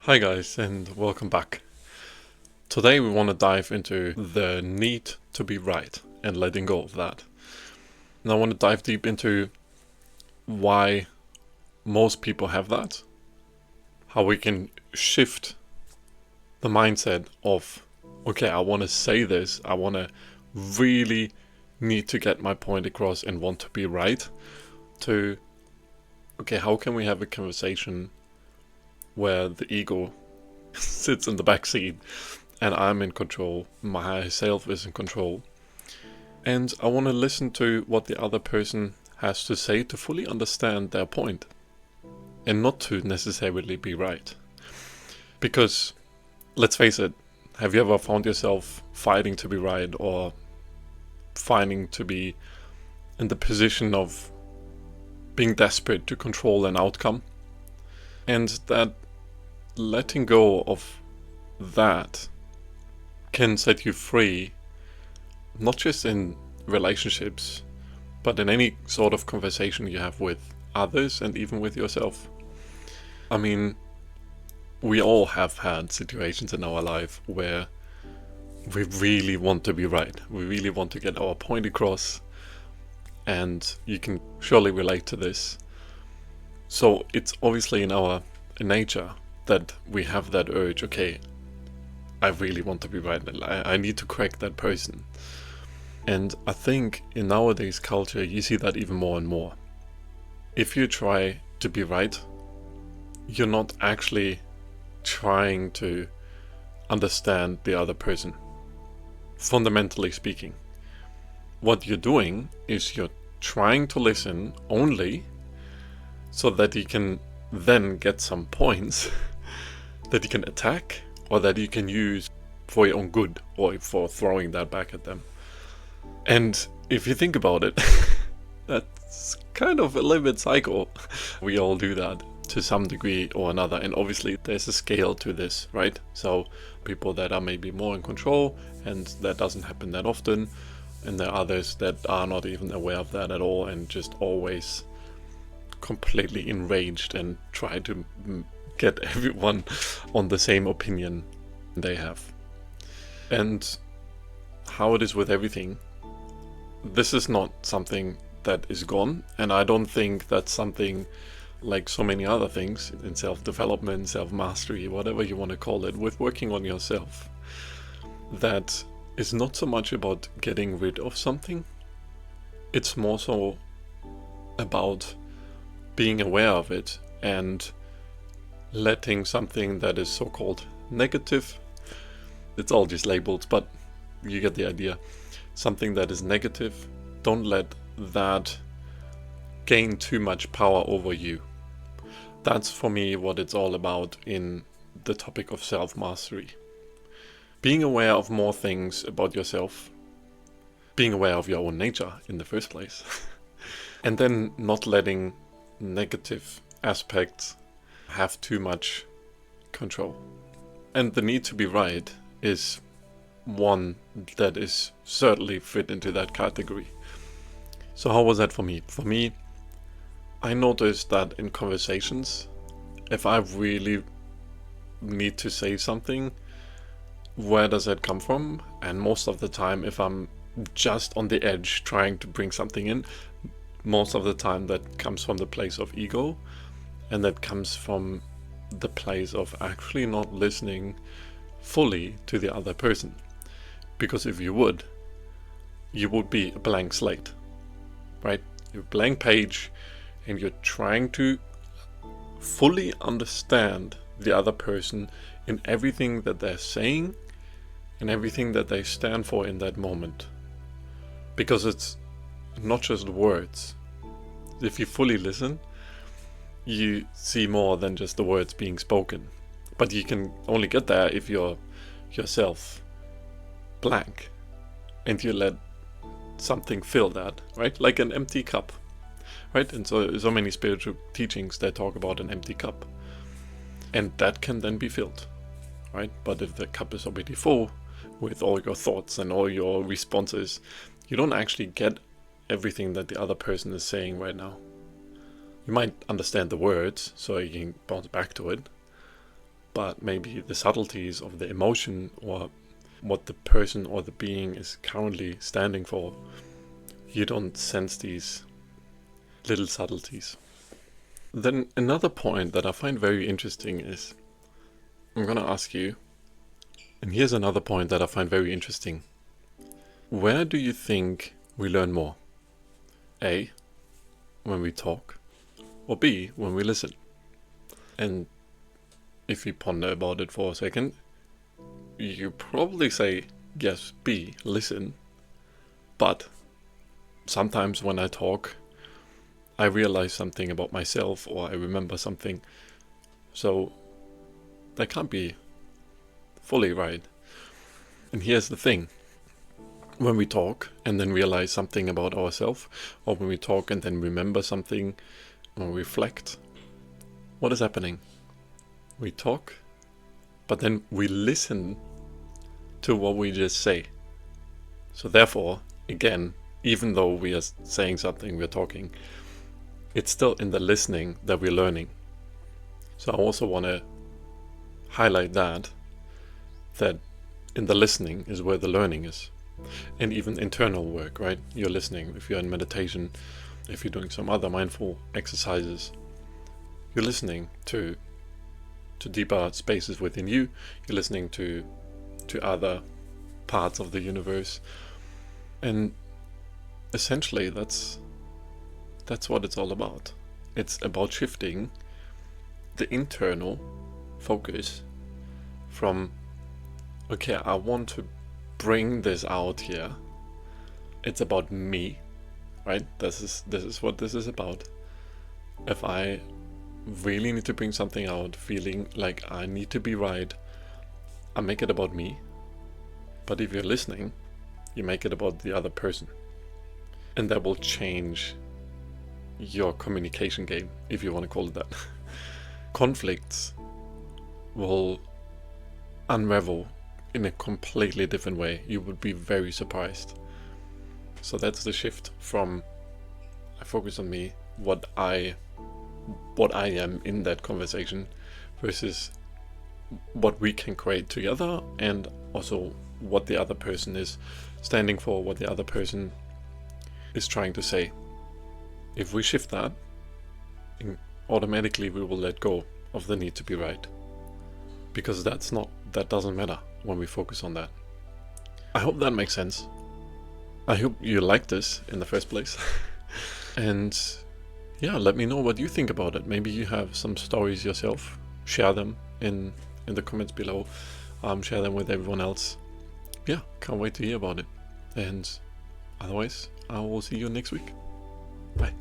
Hi guys, and welcome back. Today we want to dive into the need to be right and letting go of that. And I want to dive deep into why most people have that, how we can shift the mindset of, okay, I want to say this, I want to really need to get my point across and want to be right, to, okay, how can we have a conversation where the ego sits in the back seat and I'm in control, my higher self is in control. And I want to listen to what the other person has to say to fully understand their point and not to necessarily be right. Because, let's face it, have you ever found yourself fighting to be right or finding to be in the position of being desperate to control an outcome? And that letting go of that can set you free, not just in relationships, but in any sort of conversation you have with others and even with yourself. I mean, we all have had situations in our life where we really want to be right. We really want to get our point across, and you can surely relate to this. So it's obviously in our nature that we have that urge, okay, I really want to be right. I need to correct that person. And I think in nowadays culture, you see that even more and more. If you try to be right, you're not actually trying to understand the other person. Fundamentally speaking, what you're doing is you're trying to listen only so that you can then get some points that you can attack or that you can use for your own good or for throwing that back at them. And if you think about it, that's kind of a little bit psycho. We all do that to some degree or another, and obviously there's a scale to this, right? So people that are maybe more in control, and that doesn't happen that often, and there are others that are not even aware of that at all and just always completely enraged and try to get everyone on the same opinion they have. And how it is with everything, this is not something that is gone, and I don't think that's something like so many other things in self-development, self-mastery, whatever you want to call it, with working on yourself, that is not so much about getting rid of something. It's more so about being aware of it and letting something that is so-called negative, it's all just labels, but you get the idea. Something that is negative, don't let that gain too much power over you. That's for me what it's all about in the topic of self-mastery. Being aware of more things about yourself, being aware of your own nature in the first place, and then not letting negative aspects have too much control. And the need to be right is one that is certainly fit into that category. So how was that for me? For me, I noticed that in conversations, if I really need to say something, where does that come from? And most of the time, if I'm just on the edge trying to bring something in, most of the time that comes from the place of ego, and that comes from the place of actually not listening fully to the other person. Because if you would be a blank slate, right? You're a blank page and you're trying to fully understand the other person in everything that they're saying and everything that they stand for in that moment. Because it's not just words. If you fully listen, you see more than just the words being spoken. But you can only get there if you're yourself blank and you let something fill that, right? Like an empty cup, right? And so many spiritual teachings that talk about an empty cup, and that can then be filled, right? But if the cup is already full with all your thoughts and all your responses, you don't actually get everything that the other person is saying right now. You might understand the words so you can bounce back to it, but maybe the subtleties of the emotion or what the person or the being is currently standing for, you don't sense these little subtleties. Then another point that I find very interesting is, I'm gonna ask you, and here's another point that I find very interesting. Where do you think we learn more? A, when we talk, or B, when we listen? And if you ponder about it for a second, you probably say, yes, B, listen. But sometimes when I talk, I realize something about myself, or I remember something. So that can't be fully right. And here's the thing. When we talk and then realize something about ourselves, or when we talk and then remember something, or reflect, what is happening? We talk, but then we listen to what we just say. So therefore, again, even though we are saying something, we're talking, it's still in the listening that we're learning. So I also want to highlight that in the listening is where the learning is. And even internal work, right? You're listening. If you're in meditation, if you're doing some other mindful exercises, you're listening to deeper spaces within you. You're listening to other parts of the universe. And essentially that's what it's all about. It's about shifting the internal focus from, okay, I want to bring this out here. It's about me, right? This is what this is about. If I really need to bring something out, feeling like I need to be right, I make it about me. But if you're listening, you make it about the other person. And that will change your communication game, if you want to call it that. Conflicts will unravel in a completely different way. You would be very surprised. So that's the shift from, I focus on me, what I am in that conversation, versus what we can create together, and also what the other person is standing for, what the other person is trying to say. If we shift that, automatically we will let go of the need to be right, because that doesn't matter when we focus on that. I hope that makes sense. I hope you liked this in the first place. And yeah, let me know what you think about it. Maybe you have some stories yourself. Share them in the comments below. Share them with everyone else. Yeah, can't wait to hear about it. And otherwise, I will see you next week. Bye.